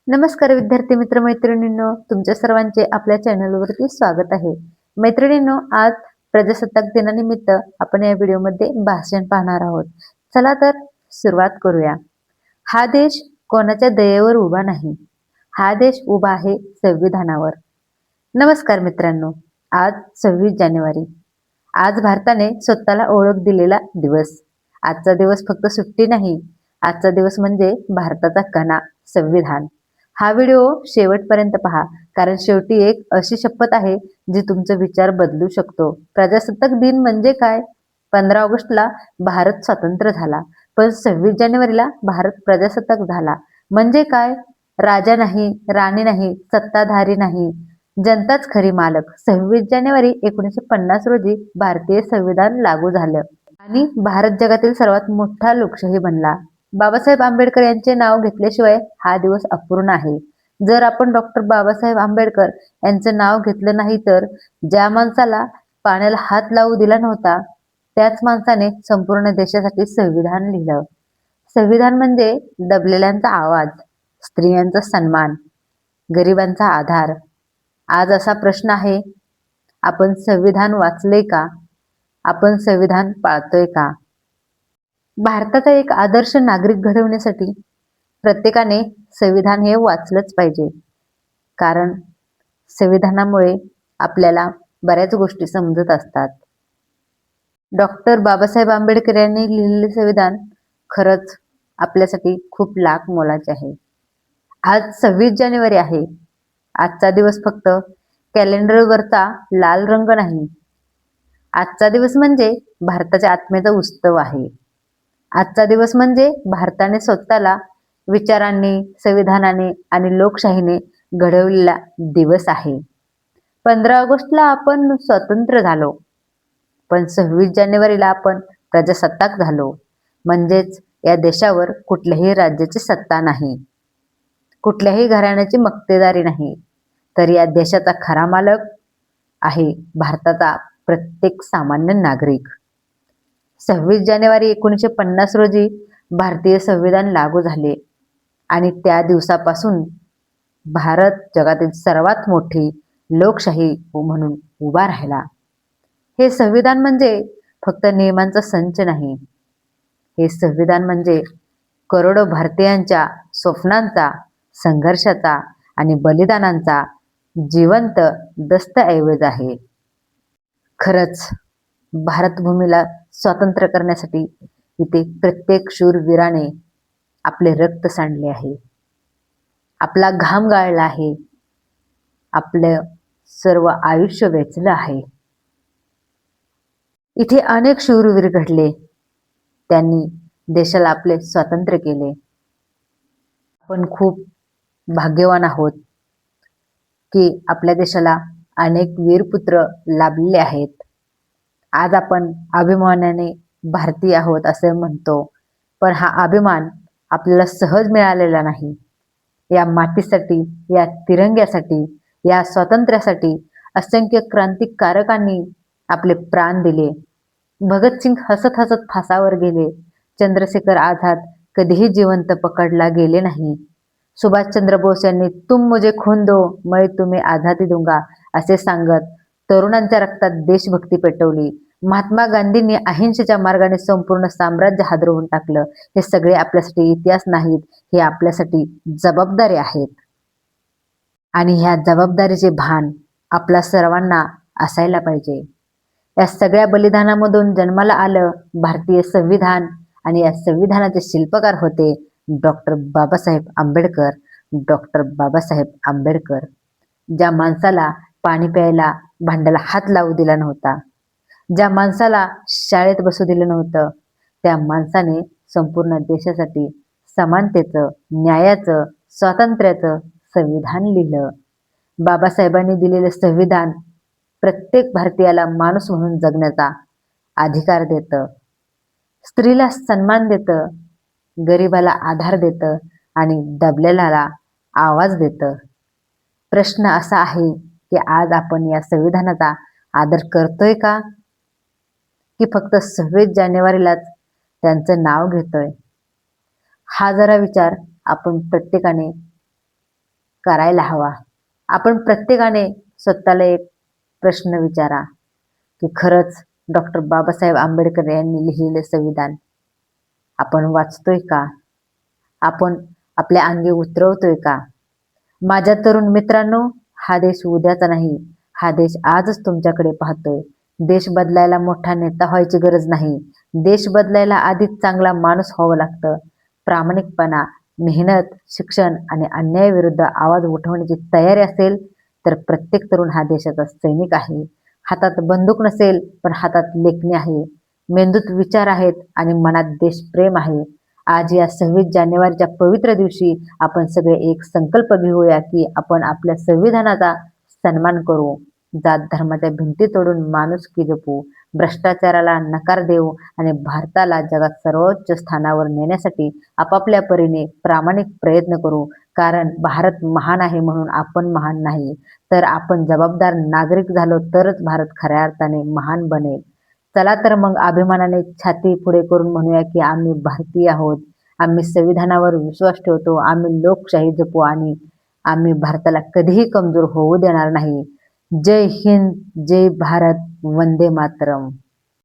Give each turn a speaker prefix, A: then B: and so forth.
A: नमस्कार विद्यार्थी मित्र मैत्रिणींनो, तुमच्या सर्वांचे आपल्या चॅनलवरती स्वागत आहे. मैत्रिणींनो, आज प्रजासत्ताक दिनानिमित्त आपण या व्हिडिओमध्ये भाषण पाहणार आहोत. चला तर सुरुवात करूया. हा देश कोणाच्या दयेवर उभा नाही, हा देश उभा आहे संविधानावर. नमस्कार मित्रांनो, आज 26 जानेवारी. आज भारताने स्वतःला ओळख दिलेला दिवस. आजचा दिवस फक्त सुट्टी नाही, आजचा दिवस म्हणजे भारताचा कणा, संविधान. हा व्हिडिओ शेवटपर्यंत पहा, कारण शेवटी एक अशी शपथ आहे जी तुमचे विचार बदलू शकतो. प्रजासत्ताक दिन म्हणजे काय? 15 ऑगस्टला भारत स्वतंत्र झाला, पण 26 जानेवारीला भारत प्रजासत्ताक झाला. म्हणजे काय? राजा नाही, राणी नाही, सत्ताधारी नाही, जनताच खरी मालक. 26 जानेवारी 1950 रोजी भारतीय संविधान लागू झालं आणि भारत जगातील सर्वात मोठा लोकशाही बनला. बाबासाहेब आंबेडकर यांचे नाव घेतल्याशिवाय हा दिवस अपूर्ण आहे. जर आपण डॉक्टर बाबासाहेब आंबेडकर यांचं नाव घेतलं नाही, तर ज्या माणसाला पाण्याला हात लावू दिला नव्हता, त्याच माणसाने संपूर्ण देशासाठी संविधान लिहिलं. संविधान म्हणजे दबलेल्यांचा आवाज, स्त्रियांचा सन्मान, गरिबांचा आधार. आज असा प्रश्न आहे, आपण संविधान वाचले का? आपण संविधान पाळतोय का? भारताचा एक आदर्श नागरिक घडवण्यासाठी प्रत्येकाने संविधान हे वाचलंच पाहिजे. कारण संविधानामुळे आपल्याला बऱ्याच गोष्टी समजत असतात. डॉक्टर बाबासाहेब आंबेडकर यांनी लिहिलेले संविधान खरंच आपल्यासाठी खूप लाख मोलाचे आहे. आज 26 जानेवारी आहे. आजचा दिवस फक्त कॅलेंडरवरचा लाल रंग नाही. आजचा दिवस म्हणजे भारताच्या आत्म्याचा उत्सव आहे. आजचा दिवस म्हणजे भारताने स्वतःला विचारांनी, संविधानाने आणि लोकशाहीने घडवलेला दिवस आहे. 15 ऑगस्टला आपण स्वतंत्र झालो, पण 26 जानेवारीला आपण प्रजासत्ताक झालो. म्हणजेच या देशावर कुठल्याही राज्याची सत्ता नाही, कुठल्याही घराण्याची मक्तेदारी नाही, तर या देशाचा खरा मालक आहे भारताचा प्रत्येक सामान्य नागरिक. 26 जानेवारी 1950 रोजी भारतीय संविधान लागू झाले आणि त्या दिवसापासून भारत जगातील सर्वात मोठी लोकशाही म्हणून उभा राहिला. हे संविधान म्हणजे फक्त नियमांचा संच नाही, हे संविधान म्हणजे करोडो भारतीयांच्या स्वप्नांचा, संघर्षाचा आणि बलिदानांचा जिवंत दस्तऐवज आहे. खरंच भारतभूमीला स्वातंत्र्य करण्यासाठी इथे प्रत्येक शूरवीराने आपले रक्त सांडले आहे, आपला घाम गाळला आहे, आपलं सर्व आयुष्य वेचलं आहे. इथे अनेक शूरवीर घडले, त्यांनी देशाला आपले स्वातंत्र्य केले. आपण खूप भाग्यवान आहोत की आपल्या देशाला अनेक वीरपुत्र लाभलेले आहेत. आज आपण अभिमानाने भारतीय आहोत असे म्हणतो, पण हा अभिमान आपल्याला सहज मिळालेला नाही. या मातीसाठी, या तिरंग्यासाठी, या स्वातंत्र्यासाठी असंख्य क्रांतिकारकांनी आपले प्राण दिले. भगतसिंग हसत हसत फासावर गेले. चंद्रशेखर आझाद कधीही जिवंत पकडला गेले नाही. सुभाषचंद्र बोस यांनी तुम मुझे खून दो मैं तुम्हें आझादी दूंगा असे सांगत तरुणांच्या रक्तात देशभक्ती पेटवली. महात्मा गांधींनी अहिंसेच्या मार्गाने संपूर्ण साम्राज्य हादरवून टाकलं. हे सगळे आपल्यासाठी इतिहास नाहीत, हे आपल्यासाठी जबाबदारी आहेत. आणि ह्या जबाबदारीचे भान आपल्या सर्वांना असायला पाहिजे. या सगळ्या बलिदानामधून जन्माला आलं भारतीय संविधान आणि या संविधानाचे शिल्पकार होते डॉक्टर बाबासाहेब आंबेडकर. डॉक्टर बाबासाहेब आंबेडकर, ज्या माणसाला पाणी प्यायला भांड्याला हात लावू दिला नव्हता, ज्या माणसाला शाळेत बसू दिलं नव्हतं, त्या माणसाने संपूर्ण देशासाठी समानतेचं, न्यायाचं, स्वातंत्र्याचं संविधान लिहिलं. बाबासाहेबांनी दिलेले संविधान प्रत्येक भारतीयाला माणूस म्हणून जगण्याचा अधिकार देतं, स्त्रीला सन्मान देतं, गरिबाला आधार देतं आणि दबलेल्याला आवाज देतं. प्रश्न असा आहे की आज आपण या संविधानाचा आदर करतोय का, की फक्त 26 जानेवारीलाच त्यांचं नाव घेतोय? हा जरा विचार आपण प्रत्येकाने करायला हवा. आपण प्रत्येकाने स्वतःला एक प्रश्न विचारा, की खरंच डॉक्टर बाबासाहेब आंबेडकर यांनी लिहिलेले संविधान आपण वाचतोय का? आपण आपल्या अंगी उतरवतोय का? माझ्या तरुण मित्रांनो, हा देश उद्याचा नाही, हा देश आजच तुमच्याकडे पाहतोय. देश बदलायला मोठा नेता व्हायची गरज नाही. देश बदलायला आधीच चांगला माणूस व्हावं लागतं. प्रामाणिकपणा, मेहनत, शिक्षण आणि अन्यायाविरुद्ध आवाज उठवण्याची तयारी असेल, तर प्रत्येक तरुण हा देशाचा सैनिक आहे. हातात बंदूक नसेल, पण हातात लेखणी आहे. मेंदूत विचार आहेत आणि मनात देशप्रेम आहे. आज या 26 जानेवारीच्या पवित्र दिवशी आपण सगळे एक संकल्प घेऊया, की आपण आपल्या संविधानाचा सन्मान करू. जात धर्माच्या भिंती तोडून माणुसकी जपू, भ्रष्टाचाराला नकार देऊ आणि भारताला जगात सर्वोच्च स्थानावर नेण्यासाठी आपापल्या परीने प्रामाणिक प्रयत्न करू. कारण भारत महान आहे म्हणून आपण महान नाही, तर आपण जबाबदार नागरिक झालो तरच भारत खऱ्या अर्थाने महान बनेल. चला तर मग अभिमानाने छाती पुढे करून म्हणूया, की आम्ही भारतीय आहोत. आम्ही संविधानावर विश्वास ठेवतो. आम्ही लोकशाही जपू आणि आम्ही भारताला कधीही कमजोर होऊ देणार नाही. जय हिंद, जय भारत, वंदे मातरम.